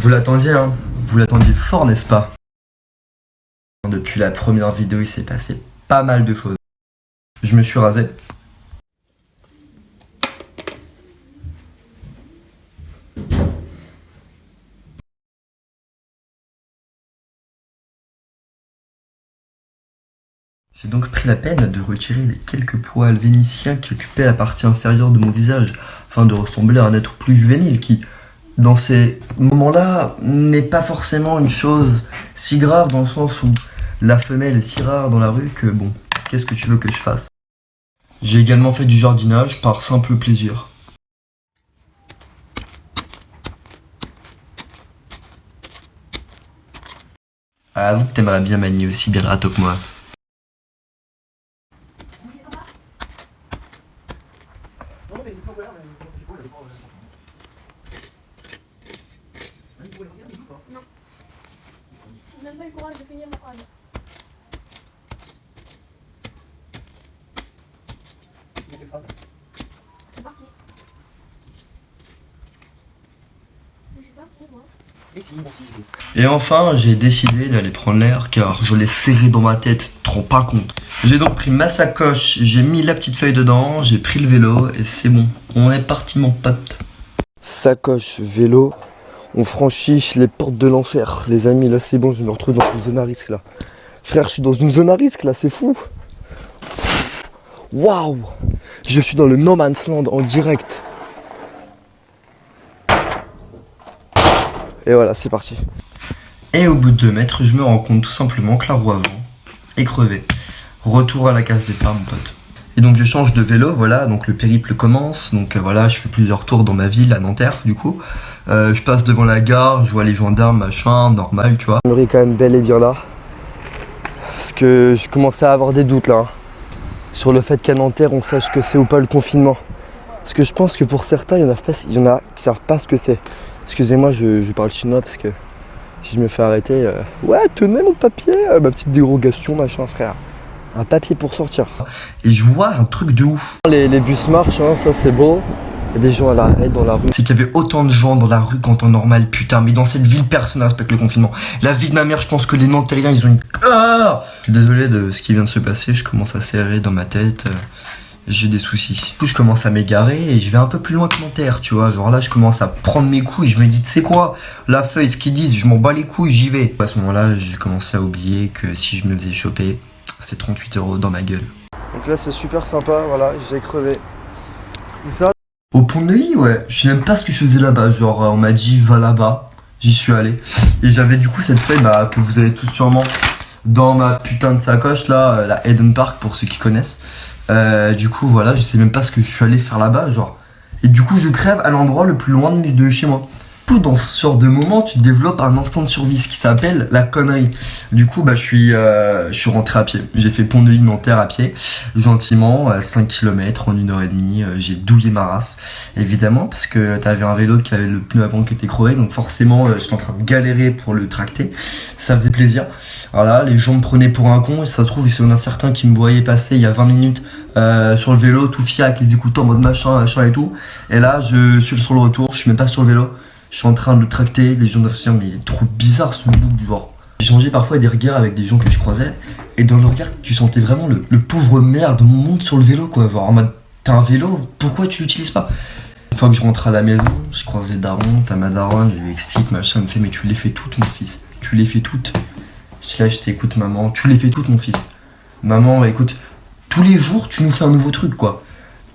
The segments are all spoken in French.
Vous l'attendiez, hein? Vous l'attendiez fort, n'est-ce pas? Depuis la première vidéo, il s'est passé pas mal de choses. Je me suis rasé. J'ai donc pris la peine de retirer les quelques poils vénitiens qui occupaient la partie inférieure de mon visage, afin de ressembler à un être plus juvénile qui, dans ces moments-là, n'est pas forcément une chose si grave dans le sens où la femelle est si rare dans la rue que bon, qu'est-ce que tu veux que je fasse? J'ai également fait du jardinage par simple plaisir. Avoue que t'aimerais bien manier aussi bien le râteau que moi. Non. J'ai même pas eu le courage de finir ma phrase. C'est parti. Je suis parti, moi. Et enfin, j'ai décidé d'aller prendre l'air car je l'ai serré dans ma tête, tu te rends pas compte. J'ai donc pris ma sacoche, j'ai mis la petite feuille dedans, j'ai pris le vélo et c'est bon, on est parti mon pote. Sacoche, vélo, on franchit les portes de l'enfer. Les amis, là c'est bon, je me retrouve dans une zone à risque là. Frère, je suis dans une zone à risque là, c'est fou. Waouh, je suis dans le No Man's Land en direct. Et voilà, c'est parti. Et au bout de 2 mètres, je me rends compte tout simplement que la roue avant est crevée. Retour à la case départ, mon pote. Et donc je change de vélo, voilà, donc le périple commence. Donc voilà, je fais plusieurs tours dans ma ville, à Nanterre, du coup. Je passe devant la gare, je vois les gendarmes, machin, normal, tu vois. J'aimerais quand même bel et bien là. Parce que je commençais à avoir des doutes là. Sur le fait qu'à Nanterre, on sache que c'est ou pas le confinement. Parce que je pense que pour certains, il y en a qui savent pas ce que c'est. Excusez-moi, je parle chinois parce que si je me fais arrêter, ouais, tenez mon papier, ma petite dérogation, machin, frère. Un papier pour sortir. Et je vois un truc de ouf. Les bus marchent, hein, ça c'est beau. Il y a des gens à l'arrêt dans la rue. C'est qu'il y avait autant de gens dans la rue qu'en temps normal, putain. Mais dans cette ville, personne ne respecte le confinement. La vie de ma mère, je pense que les Nantériens, ils ont une... Ah, je suis désolé de ce qui vient de se passer, je commence à serrer dans ma tête. J'ai des soucis. Du coup, je commence à m'égarer et je vais un peu plus loin que Nanterre, tu vois. Genre là, je commence à prendre mes couilles. Je me dis, tu sais quoi, la feuille, ce qu'ils disent, je m'en bats les couilles, j'y vais. À ce moment-là, j'ai commencé à oublier que si je me faisais choper, c'est 38 € dans ma gueule. Donc là, c'est super sympa, voilà, j'ai crevé. Où ça? Au Pont de Neuilly, ouais. Je sais même pas ce que je faisais là-bas. Genre, on m'a dit, va là-bas. J'y suis allé. Et j'avais du coup cette feuille que vous avez tous sûrement dans ma putain de sacoche, là, la Eden Park, pour ceux qui connaissent. Du coup voilà, je sais même pas ce que je suis allé faire là-bas, genre. Et du coup je crève à l'endroit le plus loin de chez moi. Du coup dans ce genre de moment tu développes un instinct de survie, ce qui s'appelle la connerie. Du coup je suis rentré à pied. J'ai fait Pont de Neuilly Nanterre à pied, gentiment, 5 km en 1h30, j'ai douillé ma race. Évidemment parce que t'avais un vélo qui avait le pneu avant qui était crevé, donc forcément j'étais en train de galérer pour le tracter. Ça faisait plaisir. Voilà, les gens me prenaient pour un con et ça se trouve il y en a certains qui me voyaient passer il y a 20 minutes sur le vélo tout fier avec les écouteurs en mode machin et tout. Et là je suis sur le retour, je suis même pas sur le vélo, je suis en train de le tracter. Les gens doivent se dire mais il est trop bizarre ce bout du genre. J'ai changé parfois des regards avec des gens que je croisais et dans le regard tu sentais vraiment le pauvre merde monte sur le vélo quoi. Genre en mode t'as un vélo, pourquoi tu l'utilises pas? Une fois que je rentre à la maison, je croisais Daron, t'as ma daronne, je lui explique machin, elle me fait mais tu les fais toutes mon fils, tu les fais toutes. Je t'écoute maman, tu les fais toutes mon fils. Maman, écoute, tous les jours tu nous fais un nouveau truc quoi.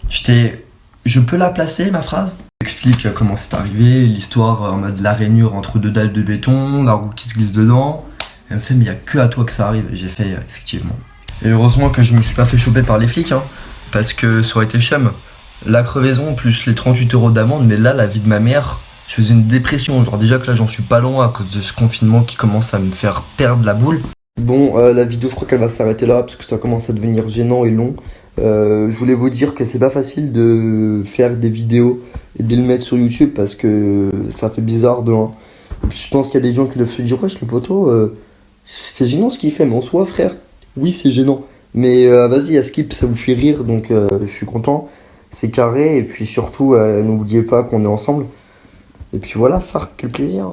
Je peux la placer ma phrase? J'explique comment c'est arrivé, l'histoire en mode la rainure entre 2 dalles de béton, la roue qui se glisse dedans. Elle me fait mais il y a que à toi que ça arrive. Et j'ai fait effectivement. Et heureusement que je me suis pas fait choper par les flics, hein, parce que ça aurait été chum. La crevaison plus les 38 € d'amende, mais là la vie de ma mère, je faisais une dépression. Genre déjà que là j'en suis pas loin à cause de ce confinement qui commence à me faire perdre la boule. Bon, la vidéo je crois qu'elle va s'arrêter là parce que ça commence à devenir gênant et long. Je voulais vous dire que c'est pas facile de faire des vidéos et de les mettre sur YouTube parce que ça fait bizarre de 1. Et puis je pense qu'il y a des gens qui doivent se dire wesh le poteau, c'est gênant ce qu'il fait, mais en soi frère, oui c'est gênant. Mais vas-y à skip, ça vous fait rire donc je suis content. C'est carré et puis surtout n'oubliez pas qu'on est ensemble. Et puis voilà, ça, quel plaisir.